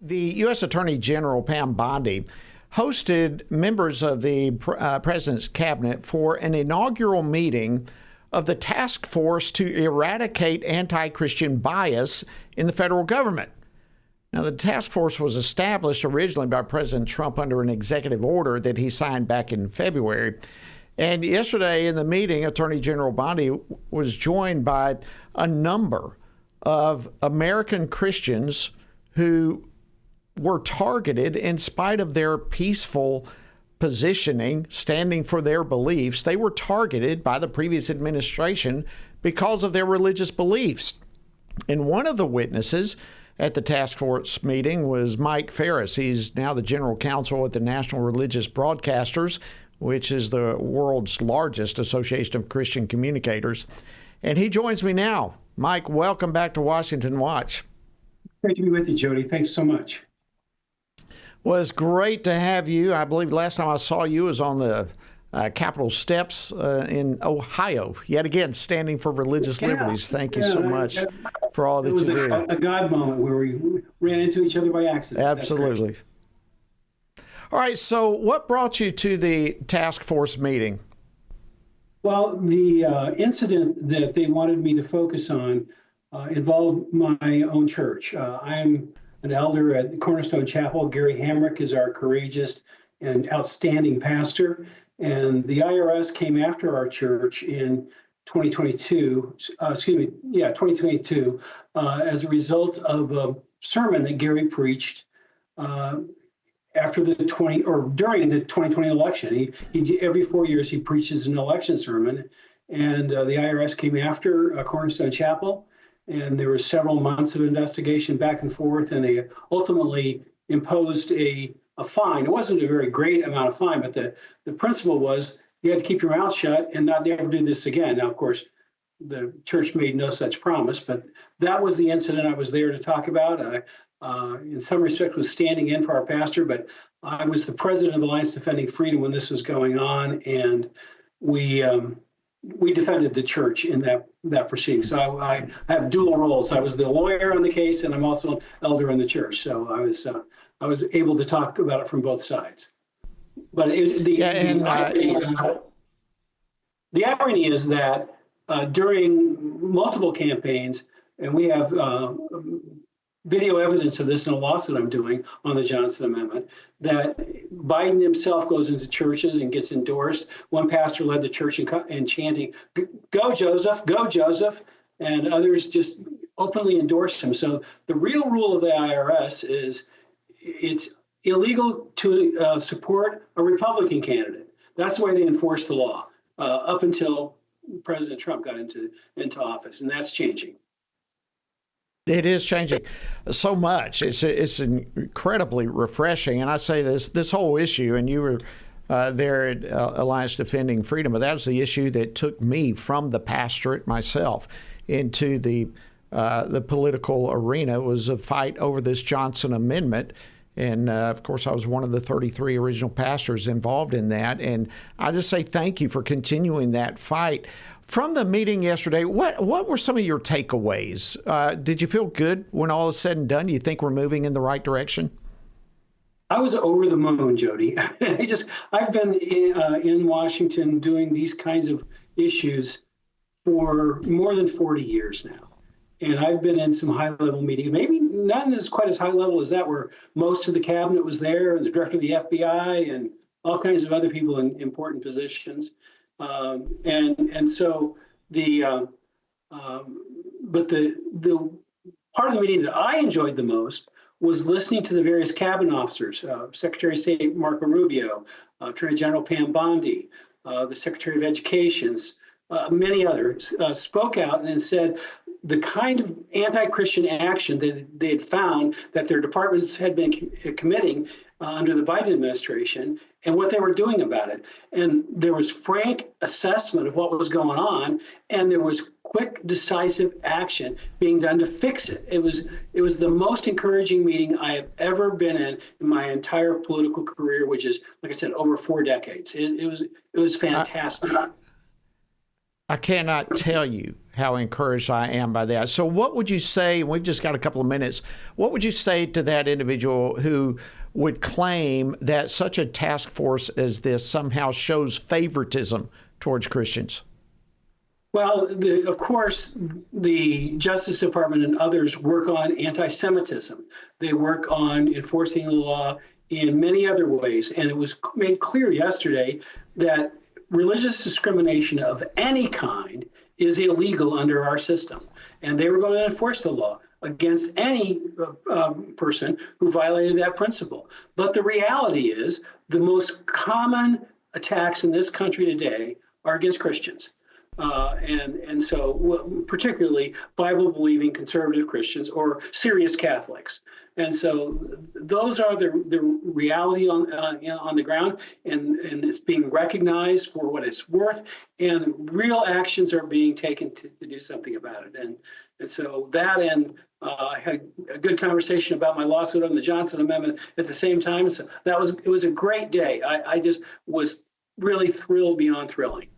The U.S. Attorney General Pam Bondi hosted members of the president's cabinet for an inaugural meeting of the task force to eradicate anti-Christian bias in the federal government. Now, the task force was established originally by President Trump under an executive order that he signed back in February. And yesterday in the meeting, Attorney General Bondi was joined by a number of American Christians who were targeted in spite of their peaceful positioning, standing for their beliefs. They were targeted by the previous administration because of their religious beliefs. And one of the witnesses at the task force meeting was Mike Farris. He's now the general counsel at the National Religious Broadcasters, which is the world's largest association of Christian communicators. And he joins me now. Mike, welcome back to Washington Watch. Great to be with you, Jody. Thanks so much. Well, it's great to have you. I believe last time I saw you was on the Capitol steps in Ohio, yet again, standing for religious liberties. Thank you so much for all that you do. It was a God moment where we ran into each other by accident. Absolutely. All right, so what brought you to the task force meeting? Well, the incident that they wanted me to focus on involved my own church. I'm an elder at the Cornerstone Chapel. Gary Hamrick is our courageous and outstanding pastor. And the IRS came after our church in 2022, as a result of a sermon that Gary preached after the during the 2020 election. He every 4 years he preaches an election sermon, and the IRS came after Cornerstone Chapel. And there were several months of investigation back and forth, and they ultimately imposed a fine. It wasn't a very great amount of fine, but the principle was you had to keep your mouth shut and not ever do this again. Now, of course, the church made no such promise, but that was the incident I was there to talk about. I, in some respect, was standing in for our pastor, but I was the president of Alliance Defending Freedom when this was going on, and we defended the church in that proceeding. So I have dual roles. I was the lawyer on the case, and I'm also an elder in the church. So I was able to talk about it from both sides. But the irony is that during multiple campaigns, and we have video evidence of this in a lawsuit I'm doing on the Johnson Amendment, that Biden himself goes into churches and gets endorsed. One pastor led the church in chanting, "Go Joseph, go Joseph," and others just openly endorsed him. So the real rule of the IRS is it's illegal to support a Republican candidate. That's the way they enforce the law up until President Trump got into office, and that's changing. It is changing so much. It's incredibly refreshing. And I say this whole issue, and you were there at Alliance Defending Freedom, but that was the issue that took me from the pastorate myself into the political arena, was a fight over this Johnson Amendment. And, of course, I was one of the 33 original pastors involved in that. And I just say thank you for continuing that fight. From the meeting yesterday, what were some of your takeaways? Did you feel good when all is said and done? You think we're moving in the right direction? I was over the moon, Jody. I've been in Washington doing these kinds of issues for more than 40 years now. And I've been in some high-level meetings, maybe not as quite as high level as that, where most of the cabinet was there, and the director of the FBI, and all kinds of other people in important positions. And so the part of the meeting that I enjoyed the most was listening to the various cabinet officers, Secretary of State Marco Rubio, Attorney General Pam Bondi, the Secretary of Education, many others spoke out and said the kind of anti-Christian action that they had found that their departments had been committing under the Biden administration and what they were doing about it. And there was frank assessment of what was going on, and there was quick, decisive action being done to fix it. It was the most encouraging meeting I have ever been in my entire political career, which is, like I said, over 4 decades. It was fantastic. I cannot tell you how encouraged I am by that. So what would you say, we've just got a couple of minutes, what would you say to that individual who would claim that such a task force as this somehow shows favoritism towards Christians? Well, of course, the Justice Department and others work on anti-Semitism. They work on enforcing the law in many other ways. And it was made clear yesterday that religious discrimination of any kind is illegal under our system. And they were going to enforce the law against any person who violated that principle. But the reality is the most common attacks in this country today are against Christians. And so particularly Bible-believing conservative Christians or serious Catholics. And so those are the reality on the ground, and it's being recognized for what it's worth, and real actions are being taken to do something about it. And so that, and I had a good conversation about my lawsuit on the Johnson Amendment at the same time. So it was a great day. I just was really thrilled beyond thrilling.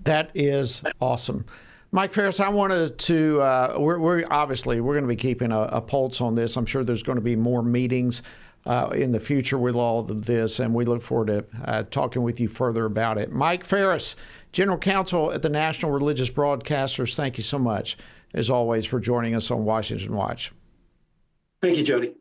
That is awesome. Mike Farris, I wanted to, we're going to be keeping a pulse on this. I'm sure there's going to be more meetings in the future with all of this, and we look forward to talking with you further about it. Mike Farris, General Counsel at the National Religious Broadcasters, thank you so much, as always, for joining us on Washington Watch. Thank you, Jody.